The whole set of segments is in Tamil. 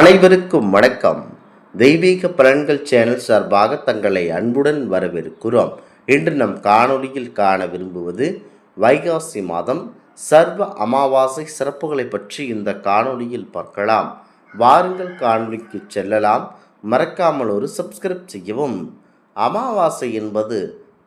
அனைவருக்கும் வணக்கம். தெய்வீக பலன்கள் சேனல் சார்பாக தங்களை அன்புடன் வரவேற்கிறோம். இன்று நம் காணொளியில் காண விரும்புவது வைகாசி மாதம் சர்வ அமாவாசை சிறப்புகளை பற்றி இந்த காணொளியில் பார்க்கலாம். வாருங்கள் காணொளிக்கு செல்லலாம். மறக்காமல் ஒரு சப்ஸ்கிரைப் செய்யவும். அமாவாசை என்பது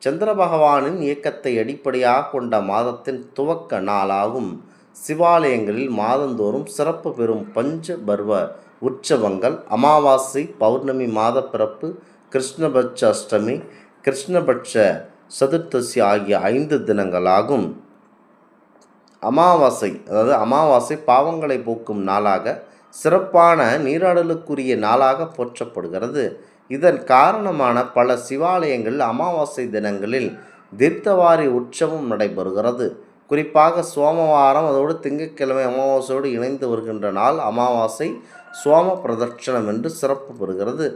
சந்திர பகவானின் இயக்கத்தை அடிப்படையாக கொண்ட மாதத்தின் துவக்க நாளாகும். சிவாலயங்களில் மாதந்தோறும் சிறப்பு பெறும் பஞ்ச பர்வ உற்சவங்கள் அமாவாசை, பௌர்ணமி, மாத பிறப்பு, கிருஷ்ணபட்ச அஷ்டமி, கிருஷ்ணபட்ச சதுர்த்தசி ஆகிய 5 தினங்களாகும். அமாவாசை பாவங்களை போக்கும் நாளாக, சிறப்பான நீராடலுக்குரிய நாளாக போற்றப்படுகிறது. இதன் காரணமான பல சிவாலயங்களில் அமாவாசை தினங்களில் தீர்த்தவாரி உற்சவம் நடைபெறுகிறது. குறிப்பாக சோமவாரம் அதோடு திங்கட்கிழமை அமாவாசையோடு இணைந்து வருகின்ற நாள் அமாவாசை சோம பிரதட்சணம் என்று சிறப்பு பெறுகிறது.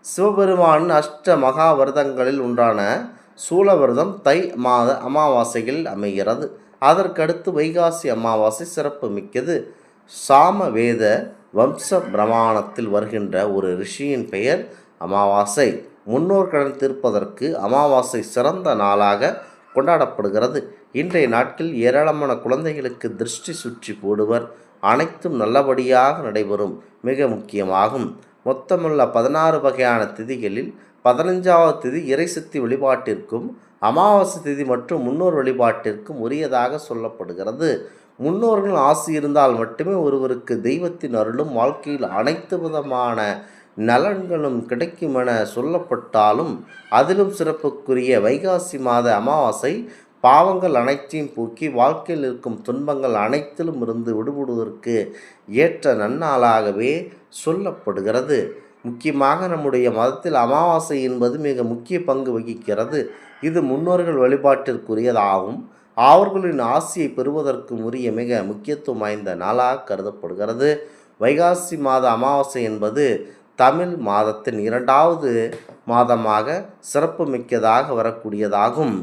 சிவபெருமானின் அஷ்ட மகாவிரதங்களில் ஒன்றான சூலவிரதம் தை மாத அமாவாசையில் அமைகிறது. அதற்கடுத்து வைகாசி அமாவாசை சிறப்பு மிக்கது. சாமவேத வம்ச பிரமாணத்தில் வருகின்ற ஒரு ரிஷியின் பெயர் அமாவாசை. முன்னோர் கடன் தீர்ப்பதற்கு அமாவாசை சிறந்த நாளாக கொண்டாடப்படுகிறது. இன்றைய நாட்களில் ஏராளமான குழந்தைகளுக்கு திருஷ்டி சுற்றி போடுவர். அனைத்தும் நல்லபடியாக நடைபெறும் மிக முக்கியமாகும். மொத்தமுள்ள 16 வகையான திதிகளில் 15வது திதி இறைசக்தி வழிபாட்டிற்கும், அமாவாசை திதி மற்றும் முன்னோர் வழிபாட்டிற்கும் உரியதாக சொல்லப்படுகிறது. முன்னோர்கள் ஆசி இருந்தால் மட்டுமே ஒருவருக்கு தெய்வத்தின் அருளும் வாழ்க்கையில் அனைத்து விதமான நலன்களும் கிடைக்கும் என சொல்லப்பட்டாலும், அதிலும் சிறப்புக்குரிய வைகாசி மாத அமாவாசை பாவங்கள் அனைத்தையும் போக்கி வாழ்க்கையில் இருக்கும் துன்பங்கள் அனைத்திலும் இருந்து விடுபடுவதற்கு ஏற்ற நன்னாளாகவே சொல்லப்படுகிறது. முக்கியமாக நம்முடைய மதத்தில் அமாவாசை என்பது மிக முக்கிய பங்கு வகிக்கிறது. இது முன்னோர்கள் வழிபாட்டிற்குரியதாகவும் அவர்களின் ஆசியை பெறுவதற்கு உரிய மிக முக்கியத்துவம் வாய்ந்த நாளாக கருதப்படுகிறது. வைகாசி மாத அமாவாசை என்பது தமிழ் மாதத்தின் 2வது மாதமாக சிறப்பு மிக்கதாக வரக்கூடியதாகும்.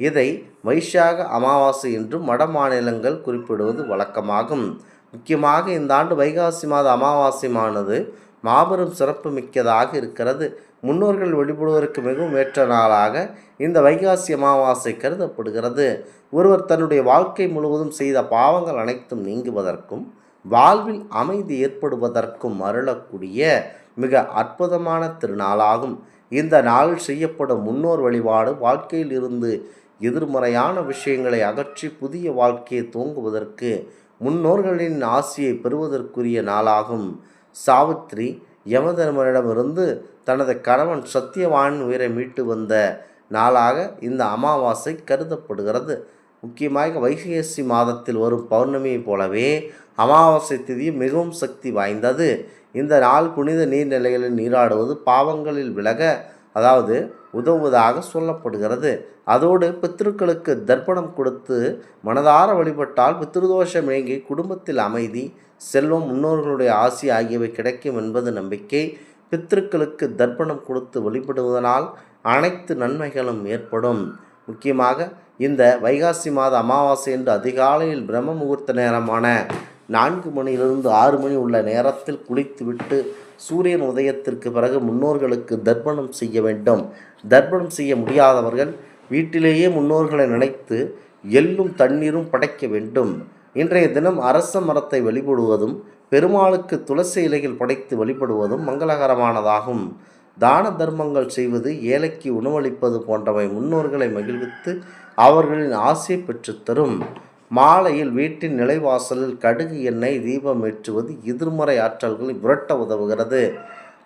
இதை வைசாக அமாவாசை என்றும் வட மாநிலங்கள் குறிப்பிடுவது வழக்கமாகும். முக்கியமாக இந்த ஆண்டு வைகாசி மாத அமாவாசையானது மாபெரும் சிறப்பு மிக்கதாக இருக்கிறது. முன்னோர்கள் வழிபடுவதற்கு மிகவும் ஏற்ற நாளாக இந்த வைகாசி அமாவாசை கருதப்படுகிறது. ஒருவர் தன்னுடைய வாழ்க்கை முழுவதும் செய்த பாவங்கள் அனைத்தும் நீங்குவதற்கும் வாழ்வில் அமைதி ஏற்படுவதற்கும் அருளக்கூடிய மிக அற்புதமான திருநாளாகும். இந்த நாளில் செய்யப்படும் முன்னோர் வழிபாடு வாழ்க்கையில் இருந்து எதிர்மறையான விஷயங்களை அகற்றி புதிய வாழ்க்கையை துவங்குவதற்கு, முன்னோர்களின் ஆசியை பெறுவதற்குரிய நாளாகும். சாவித்ரி யமதர்மரிடமிருந்து தனது கணவன் சத்தியவான் உயிரை மீட்டு வந்த நாளாக இந்த அமாவாசை கருதப்படுகிறது. முக்கியமாக வைகாசி மாதத்தில் வரும் பௌர்ணமியை போலவே அமாவாசை திதி மிகவும் சக்தி வாய்ந்தது. இந்த நாள் புனித நீர்நிலைகளில் நீராடுவது பாவங்களில் விலக உதவுவதாக சொல்லப்படுகிறது. அதோடு பித்ருக்களுக்கு தர்ப்பணம் கொடுத்து மனதார வழிபட்டால் பித்ருதோஷம் நீங்கி குடும்பத்தில் அமைதி, செல்வம், முன்னோர்களுடைய ஆசி ஆகியவை கிடைக்கும் என்பது நம்பிக்கை. பித்ருக்களுக்கு தர்ப்பணம் கொடுத்து வழிபடுவதனால் அனைத்து நன்மைகளும் ஏற்படும். முக்கியமாக இந்த வைகாசி மாத அமாவாசை என்று அதிகாலையில் பிரம்ம முகூர்த்த நேரமான 4 மணியிலிருந்து 6 மணி உள்ள நேரத்தில் குளித்துவிட்டு சூரியன் உதயத்திற்கு பிறகு முன்னோர்களுக்கு தர்ப்பணம் செய்ய வேண்டும். தர்ப்பணம் செய்ய முடியாதவர்கள் வீட்டிலேயே முன்னோர்களை நினைத்து எள்ளும் தண்ணீரும் படைக்க வேண்டும். இன்றைய தினம் அரச மரத்தை வழிபடுவதும் பெருமாளுக்கு துளசி இலைகள் படைத்து வழிபடுவதும் மங்களகரமானதாகும். தான தர்மங்கள் செய்வது, ஏழைக்கு உணவளிப்பது போன்றவை முன்னோர்களை மகிழ்வித்து அவர்களின் ஆசையை பெற்றுத்தரும். மாலையில் வீட்டின் நிலைவாசலில் கடுகு எண்ணெய் தீபம் ஏற்றுவது எதிர்மறை ஆற்றல்களை விரட்ட உதவுகிறது.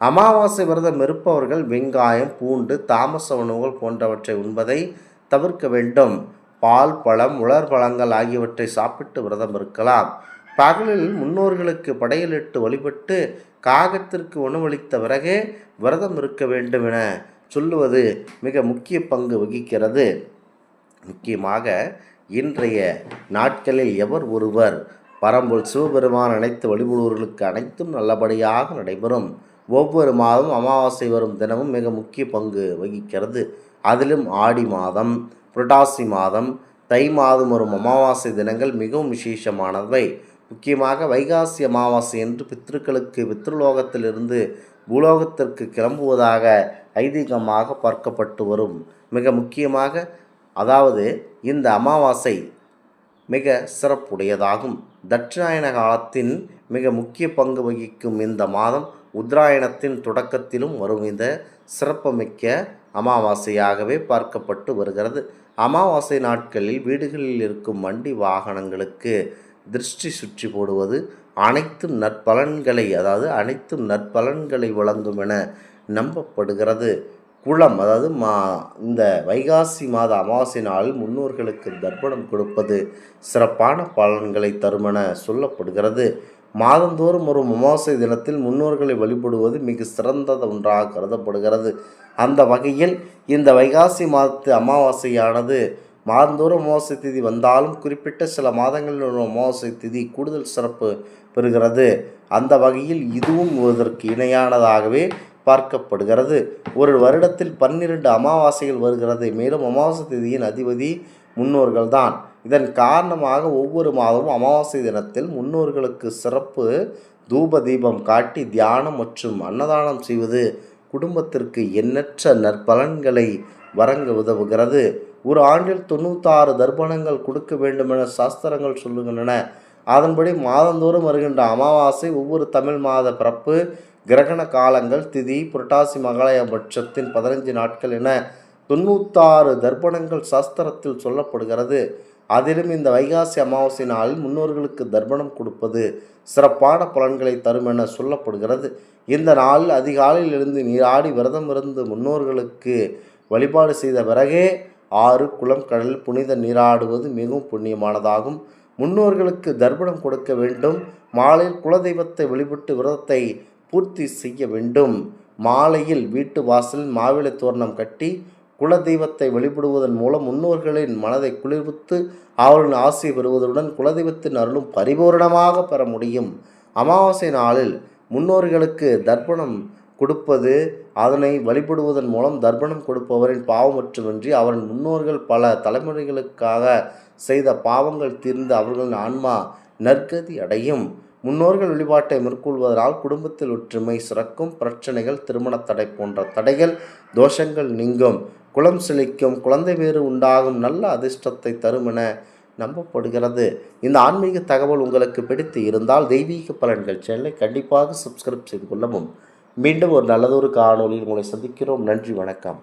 அமாவாசை விரதம் இருப்பவர்கள் வெங்காயம், பூண்டு, தாமச உணவுகள் போன்றவற்றை உண்பதை தவிர்க்க வேண்டும். பால், பழம், உலர் பழங்கள் ஆகியவற்றை சாப்பிட்டு விரதம் இருக்கலாம். பகலில் முன்னோர்களுக்கு படையலிட்டு வழிபட்டு காகத்திற்கு உணவளித்த பிறகே விரதம் இருக்க வேண்டும் என சொல்லுவது மிக முக்கிய பங்கு வகிக்கிறது. முக்கியமாக இன்றைய நாட்களில் எவர் ஒருவர் பரம்பொருள் சிவபெருமான் அனைத்து வழிபடுவர்களுக்கு அனைத்தும் நல்லபடியாக நடைபெறும். ஒவ்வொரு மாதம் அமாவாசை வரும் தினமும் மிக முக்கிய பங்கு வகிக்கிறது. அதிலும் ஆடி மாதம், புரட்டாசி மாதம், தை மாதம் வரும் அமாவாசை தினங்கள் மிகவும் விசேஷமானவை. முக்கியமாக வைகாசி அமாவாசை என்று பித்ருக்களுக்கு பித்ருலோகத்திலிருந்து பூலோகத்திற்கு கிளம்புவதாக ஐதீகமாக பார்க்கப்பட்டு வரும். மிக முக்கியமாக அதாவது இந்த அமாவாசை மிக சிறப்புடையதாகும். தட்சிணாயன காலத்தின் மிக முக்கிய பங்கு வகிக்கும் இந்த மாதம் உத்தராயணத்தின் தொடக்கத்திலும் வரும் இந்த சிறப்புமிக்க அமாவாசையாகவே பார்க்கப்பட்டு வருகிறது. அமாவாசை நாட்களில் வீடுகளில் இருக்கும் வண்டி வாகனங்களுக்கு திருஷ்டி சுற்றி போடுவது அனைத்தும் நற்பலன்களை வழங்கும் என நம்பப்படுகிறது. குளம் அதாவது இந்த வைகாசி மாத அமாவாசை நாளில் முன்னோர்களுக்கு தர்ப்பணம் கொடுப்பது சிறப்பான பலன்களை தருமென சொல்லப்படுகிறது. மாதந்தோறும் வரும் அமாவாசை தினத்தில் முன்னோர்களை வழிபடுவது மிக சிறந்த ஒன்றாக கருதப்படுகிறது. அந்த வகையில் இந்த வைகாசி மாதத்து அமாவாசையானது மாதந்தோறும் அமாவாசை திதி வந்தாலும் குறிப்பிட்ட சில மாதங்களில் ஒரு அமாவாசை திதி கூடுதல் சிறப்பு பெறுகிறது. அந்த வகையில் இதுவும் இதற்கு இணையானதாகவே பார்க்கப்படுகிறது. ஒரு வருடத்தில் 12 அமாவாசைகள் வருகிறது. மேலும் அமாவாசை திதியின் அதிபதி முன்னோர்கள்தான். இதன் காரணமாக ஒவ்வொரு மாதமும் அமாவாசை தினத்தில் முன்னோர்களுக்கு சிறப்பு தூப தீபம் காட்டி தியானம் மற்றும் அன்னதானம் செய்வது குடும்பத்திற்கு எண்ணற்ற நற்பலன்களை வழங்க உதவுகிறது. ஒரு ஆண்டில் 96 தர்ப்பணங்கள் கொடுக்க வேண்டுமென சாஸ்திரங்கள் சொல்லுகின்றன. அதன்படி மாதந்தோறும் வருகின்ற அமாவாசை ஒவ்வொரு தமிழ் மாத பிறப்பு கிரகண காலங்கள் திதி புரட்டாசி மகாலயபட்சத்தின் 15 நாட்கள் என 96 தர்ப்பணங்கள் சாஸ்திரத்தில் சொல்லப்படுகிறது. அதிலும் இந்த வைகாசி அமாவாசை நாளில் முன்னோர்களுக்கு தர்ப்பணம் கொடுப்பது சிறப்பான பலன்களை தரும் என சொல்லப்படுகிறது. இந்த நாளில் அதிகாலையில் எழுந்து நீராடி விரதம் இருந்து முன்னோர்களுக்கு வழிபாடு செய்த பிறகே ஆறு குளம் கடல் புனித நீராடுவது மிகவும் புண்ணியமானதாகும். முன்னோர்களுக்கு தர்ப்பணம் கொடுக்க வேண்டும். மாலையில் குலதெய்வத்தை வழிபட்டு விரதத்தை பூர்த்தி செய்ய வேண்டும். மாலையில் வீட்டு வாசலில் மாவிளை தோரணம் கட்டி குலதெய்வத்தை வழிபடுவதன் மூலம் முன்னோர்களின் மனதை குளிர்வித்து அவர்களின் ஆசை பெறுவதுடன் குலதெய்வத்தின் அருளும் பரிபூரணமாக பெற முடியும். அமாவாசை நாளில் முன்னோர்களுக்கு தர்ப்பணம் கொடுப்பது அதனை வழிபடுவதன் மூலம் தர்ப்பணம் கொடுப்பவரின் பாவம் மட்டுமின்றி அவரின் முன்னோர்கள் பல தலைமுறைகளுக்காக செய்த பாவங்கள் தீர்ந்து அவர்களின் ஆன்மா நற்கதி அடையும். முன்னோர்கள் வழிபாட்டை மேற்கொள்வதனால் குடும்பத்தில் ஒற்றுமை சிறக்கும். பிரச்சனைகள் திருமண தடை போன்ற தடைகள் தோஷங்கள் நீங்கும். குலம் செழிக்கும். குழந்தை வேறு உண்டாகும். நல்ல அதிர்ஷ்டத்தை தரும் என நம்பப்படுகிறது. இந்த ஆன்மீக தகவல் உங்களுக்கு பிடித்து இருந்தால் தெய்வீக பலன்கள் சேனலை கண்டிப்பாக சப்ஸ்கிரைப் செய்து கொள்ளவும். மீண்டும் ஒரு நல்லதொரு காணொலியில் உங்களை சந்திக்கிறோம். நன்றி, வணக்கம்.